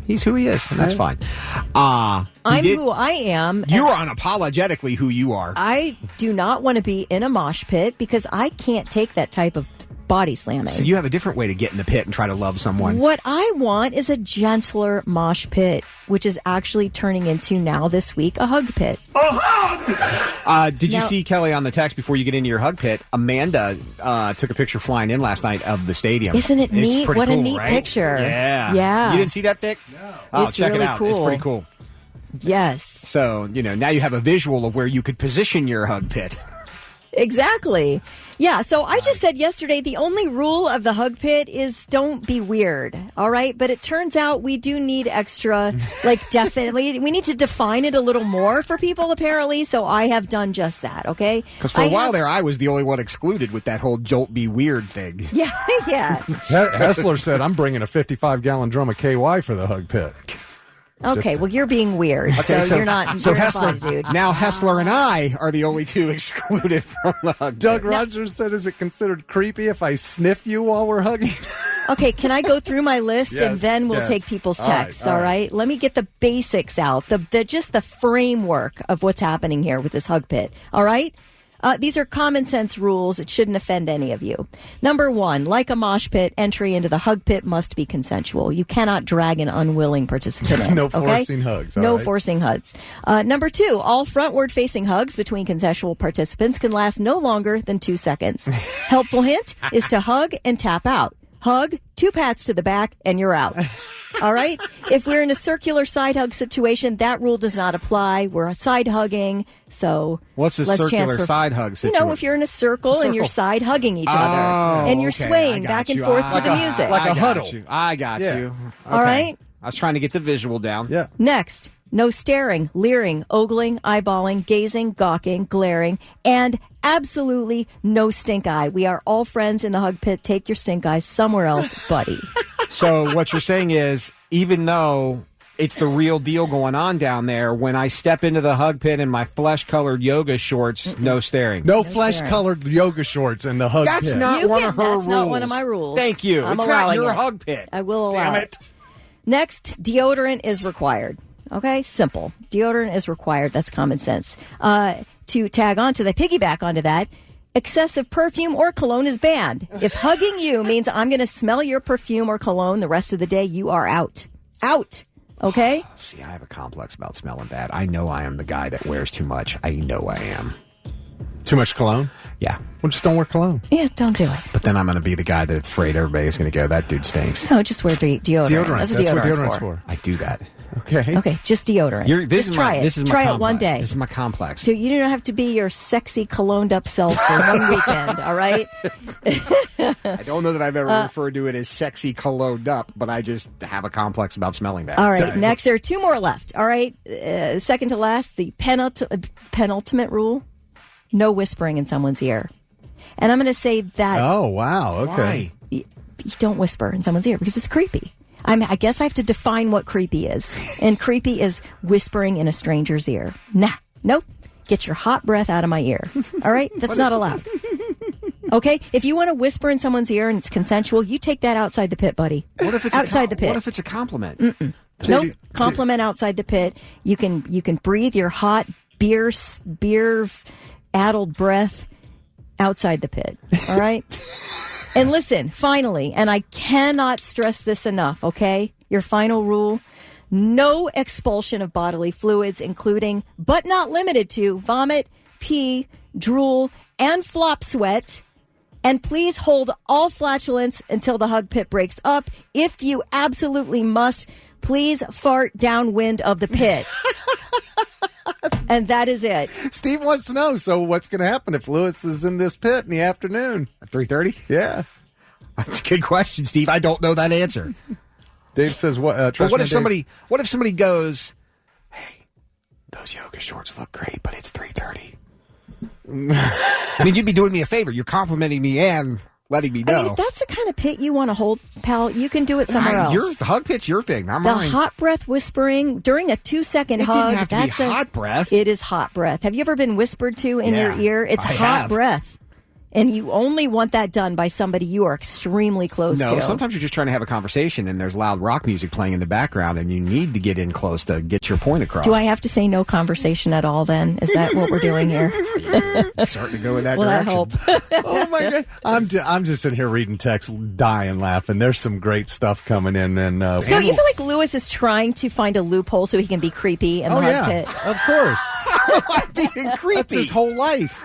He's who he is, and that's fine. I'm who I am. You're unapologetically who you are. I do not want to be in a mosh pit because I can't take that type of body slamming. So you have a different way to get in the pit and try to love someone. What I want is a gentler mosh pit, which is actually turning into now this week a hug pit. A hug! Did you see, Kelly, on the text before you get into your hug pit? Amanda took a picture flying in last night of the stadium. Isn't it neat? What cool, a neat right? picture. Yeah. You didn't see that, Thick? No. Oh, it's check really it out. Cool. It's pretty cool. Yes. So, now you have a visual of where you could position your hug pit. Exactly. Yeah, so I just said yesterday the only rule of the hug pit is don't be weird, all right? But it turns out we do need extra, definitely. We need to define it a little more for people, apparently, so I have done just that, okay? Because for a while there, I was the only one excluded with that whole jolt be weird thing. Yeah. Hessler said, I'm bringing a 55-gallon drum of KY for the hug pit. Okay, well, you're being weird, so you're not. So you're Hessler, dude. now Hessler and I are the only two excluded from the hug. Doug Rogers said, "Is it considered creepy if I sniff you while we're hugging?" Okay, can I go through my list and then we'll take people's texts? All right. Let me get the basics out, just the framework of what's happening here with this hug pit. All right. These are common sense rules. It shouldn't offend any of you. Number 1, like a mosh pit, entry into the hug pit must be consensual. You cannot drag an unwilling participant in. No forcing hugs. No forcing hugs. Number 2, all frontward facing hugs between consensual participants can last no longer than 2 seconds. Helpful hint is to hug and tap out. Hug, 2 pats to the back, and you're out. All right? If we're in a circular side hug situation, that rule does not apply. We're side hugging, so what's a circular side hug situation? If you're in a circle and you're side hugging each other, and you're swaying back and forth to the music. Like a huddle. I got you. Okay. All right? I was trying to get the visual down. Yeah. Next. No staring, leering, ogling, eyeballing, gazing, gawking, glaring, and absolutely no stink eye. We are all friends in the hug pit. Take your stink eye somewhere else, buddy. So what you're saying is, even though it's the real deal going on down there, when I step into the hug pit in my flesh-colored yoga shorts, no staring. No flesh-colored yoga shorts in the hug pit. That's not one of her rules. That's not one of my rules. Thank you. It's not your hug pit. I will allow Damn it. Next, deodorant is required. Okay, simple. Deodorant is required. That's common sense. To tag onto that, piggyback onto that, excessive perfume or cologne is banned. If hugging you means I'm going to smell your perfume or cologne the rest of the day, you are out. Out. Okay? See, I have a complex about smelling bad. I know I am the guy that wears too much. I know I am. Too much cologne? Yeah. Well, just don't wear cologne. Yeah, don't do it. But then I'm going to be the guy that's afraid everybody's going to go, that dude stinks. No, just wear deodorant. That's what deodorant's for. I do that. Okay, just deodorant. Just try it. This is my try complex. it one day. This is my complex. So you don't have to be your sexy cologned up self for one weekend, all right? I don't know that I've ever referred to it as sexy cologned up, but I just have a complex about smelling bad. All right, next, there are 2 more left, all right? Second to last, the penultimate rule, no whispering in someone's ear. And I'm going to say that... Oh, wow, okay. You don't whisper in someone's ear because it's creepy. I guess I have to define what creepy is. And creepy is whispering in a stranger's ear. Nah, nope. Get your hot breath out of my ear. All right? That's not allowed. Okay? If you want to whisper in someone's ear and it's consensual, you take that outside the pit, buddy. What if it's outside the pit? What if it's a compliment? Nope. Compliment outside the pit. You can breathe your hot beer addled breath outside the pit. All right? And listen, finally, and I cannot stress this enough, okay? Your final rule, no expulsion of bodily fluids, including, but not limited to, vomit, pee, drool, and flop sweat. And please hold all flatulence until the hug pit breaks up. If you absolutely must, please fart downwind of the pit. And that is it. Steve wants to know, so what's going to happen if Lewis is in this pit in the afternoon? At 3:30? Yeah. That's a good question, Steve. I don't know that answer. Dave says, "What? But what if somebody goes, hey, those yoga shorts look great, but it's 3:30? I mean, you'd be doing me a favor. You're complimenting me and letting me know. I mean, if that's the kind of pit you want to hold, pal, you can do it somewhere else. The hug pit's your thing, not the mine. hot breath whispering during a 2-second hug. It didn't have to be hot breath. It is hot breath. Have you ever been whispered to in your ear? It's hot breath. And you only want that done by somebody you are extremely close No, to. sometimes you're just trying to have a conversation and there's loud rock music playing in the background and you need to get in close to get your point across. Do I have to say no conversation at all then? Is that what we're doing here? Starting to go in that Well, I direction. hope. Oh my god! I'm just sitting here reading text, dying laughing. There's some great stuff coming in, and Don't you feel like Lewis is trying to find a loophole so he can be creepy in the oh hard yeah, pit? of course. Being creepy. That's his whole life.